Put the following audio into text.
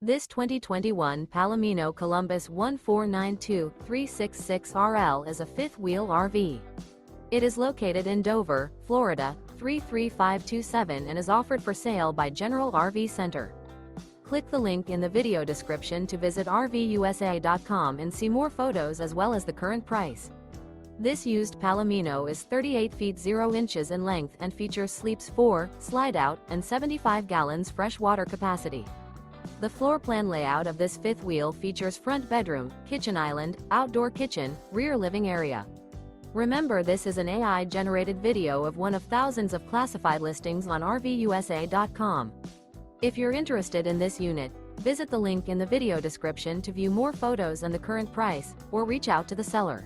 This 2021 Palomino Columbus 1492366RL is a fifth-wheel RV. It is located in Dover, Florida, 33527 and is offered for sale by General RV Center. Click the link in the video description to visit RVUSA.com and see more photos as well as the current price. This used Palomino is 38 feet 0 inches in length and features sleeps 4, Slideout, and 75 gallons fresh water capacity. The floor plan layout of this fifth wheel features front bedroom, kitchen island, outdoor kitchen, rear living area. Remember, this is an AI-generated video of one of thousands of classified listings on RVUSA.com. If you're interested in this unit, visit the link in the video description to view more photos and the current price, or reach out to the seller.